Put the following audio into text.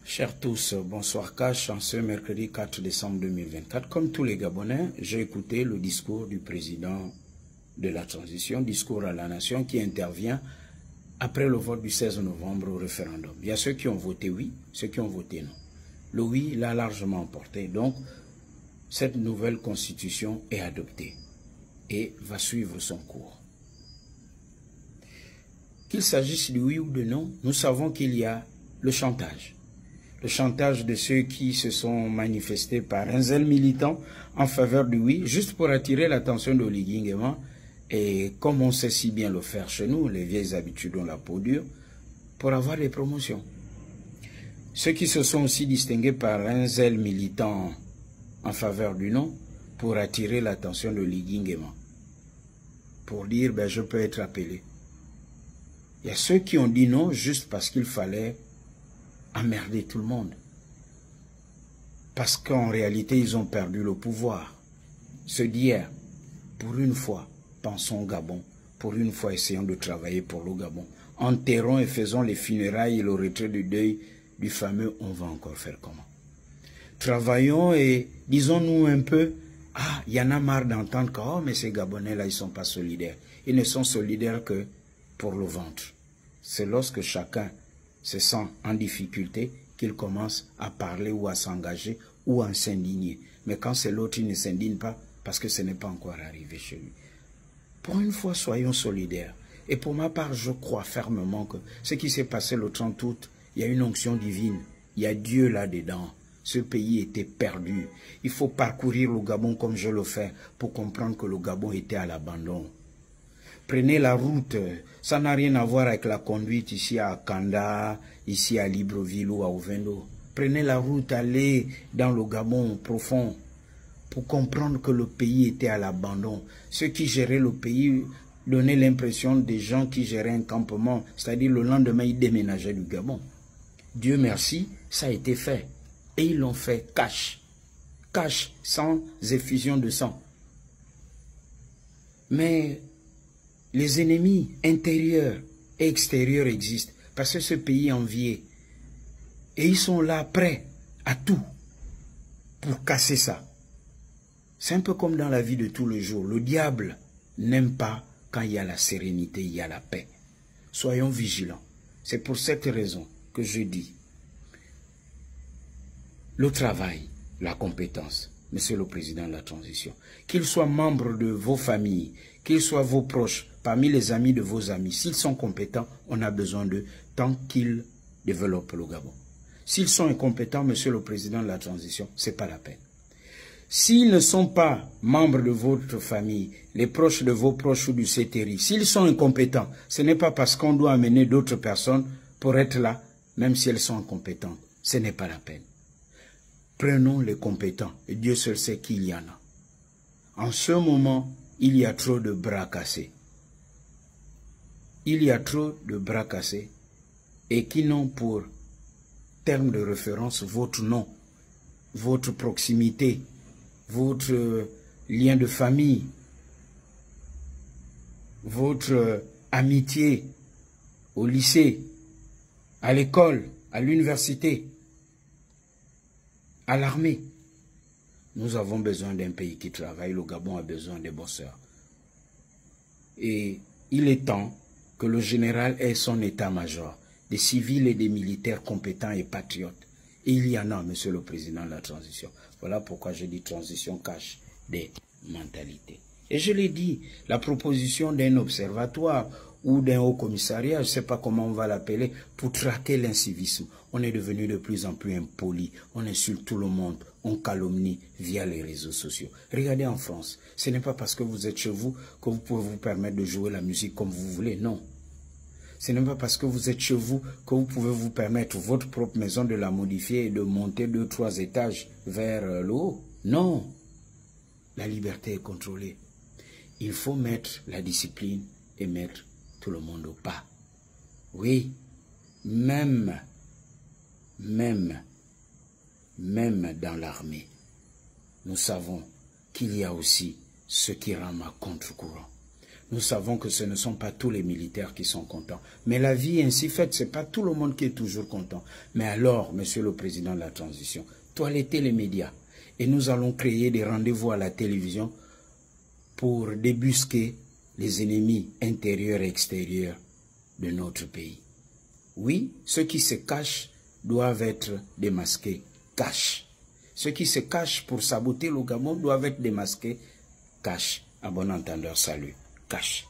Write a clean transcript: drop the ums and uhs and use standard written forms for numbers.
Chers tous, bonsoir Cash, en ce mercredi 4 décembre 2024. Comme tous les Gabonais, j'ai écouté le discours du président de la transition, discours à la nation qui intervient après le vote du 16 novembre au référendum. Il y a ceux qui ont voté oui, ceux qui ont voté non. Le oui l'a largement emporté, donc cette nouvelle constitution est adoptée et va suivre son cours. Qu'il s'agisse du oui ou de non, nous savons qu'il y a le chantage. Le chantage de ceux qui se sont manifestés par un zèle militant en faveur du oui, juste pour attirer l'attention de Oligui Nguema. Et comme on sait si bien le faire chez nous, les vieilles habitudes ont la peau dure, pour avoir des promotions. Ceux qui se sont aussi distingués par un zèle militant en faveur du non, pour attirer l'attention de Oligui Nguema. Pour dire, ben, je peux être appelé. Il y a ceux qui ont dit non juste parce qu'il fallait emmerder tout le monde. Parce qu'en réalité, ils ont perdu le pouvoir. Se dire, pour une fois, pensons au Gabon. Pour une fois, essayons de travailler pour le Gabon. Enterrons et faisons les funérailles et le retrait du deuil du fameux « on va encore faire comment ?» Travaillons et disons-nous un peu, ah, il y en a marre d'entendre que, oh, mais ces Gabonais-là, ils ne sont pas solidaires. Ils ne sont solidaires que pour le ventre. C'est lorsque chacun se sent en difficulté qu'il commence à parler ou à s'engager ou à s'indigner. Mais quand c'est l'autre, il ne s'indigne pas parce que ce n'est pas encore arrivé chez lui. Pour une fois, soyons solidaires. Et pour ma part, je crois fermement que ce qui s'est passé le 30 août, il y a une onction divine. Il y a Dieu là-dedans. Ce pays était perdu. Il faut parcourir le Gabon comme je le fais pour comprendre que le Gabon était à l'abandon. Prenez la route, ça n'a rien à voir avec la conduite ici à Kanda, ici à Libreville ou à Ovendo. Prenez la route, allez dans le Gabon profond pour comprendre que le pays était à l'abandon. Ceux qui géraient le pays donnaient l'impression des gens qui géraient un campement, c'est-à-dire le lendemain ils déménageaient du Gabon. Dieu merci, ça a été fait. Et ils l'ont fait cash, sans effusion de sang. Mais les ennemis intérieurs et extérieurs existent parce que ce pays est envié. Et ils sont là prêts à tout pour casser ça. C'est un peu comme dans la vie de tous les jours. Le diable n'aime pas quand il y a la sérénité, il y a la paix. Soyons vigilants. C'est pour cette raison que je dis le travail, la compétence. Monsieur le Président de la Transition, qu'ils soient membres de vos familles, qu'ils soient vos proches, parmi les amis de vos amis, s'ils sont compétents, on a besoin d'eux tant qu'ils développent le Gabon. S'ils sont incompétents, Monsieur le Président de la Transition, ce n'est pas la peine. S'ils ne sont pas membres de votre famille, les proches de vos proches ou du CTRI, s'ils sont incompétents, ce n'est pas parce qu'on doit amener d'autres personnes pour être là, même si elles sont incompétentes. Ce n'est pas la peine. Prenons les compétents, et Dieu seul sait qu'il y en a. En ce moment, il y a trop de bras cassés. Il y a trop de bras cassés et qui n'ont pour terme de référence votre nom, votre proximité, votre lien de famille, votre amitié au lycée, à l'école, à l'université, à l'armée. Nous avons besoin d'un pays qui travaille. Le Gabon a besoin des bosseurs. Et il est temps que le général ait son état-major, des civils et des militaires compétents et patriotes. Et il y en a, Monsieur le Président de la Transition. Voilà pourquoi je dis transition cache des mentalités. Et je l'ai dit, la proposition d'un observatoire ou d'un haut commissariat, je ne sais pas comment on va l'appeler, pour traquer l'incivisme. On est devenu de plus en plus impoli, on insulte tout le monde, on calomnie via les réseaux sociaux. Regardez en France, ce n'est pas parce que vous êtes chez vous que vous pouvez vous permettre de jouer la musique comme vous voulez, non. Ce n'est pas parce que vous êtes chez vous que vous pouvez vous permettre votre propre maison de la modifier et de monter 2 ou 3 étages vers le haut. Non, la liberté est contrôlée. Il faut mettre la discipline et mettre tout le monde au pas. Oui, même dans l'armée, nous savons qu'il y a aussi ceux qui rament à contre-courant. Nous savons que ce ne sont pas tous les militaires qui sont contents. Mais la vie ainsi faite, ce n'est pas tout le monde qui est toujours content. Mais alors, Monsieur le Président de la Transition, toilettez les médias. Et nous allons créer des rendez-vous à la télévision pour débusquer les ennemis intérieurs et extérieurs de notre pays. Oui, ceux qui se cachent doivent être démasqués. Cache. Ceux qui se cachent pour saboter le Gabon doivent être démasqués. Cache. À bon entendeur, salut. Cache.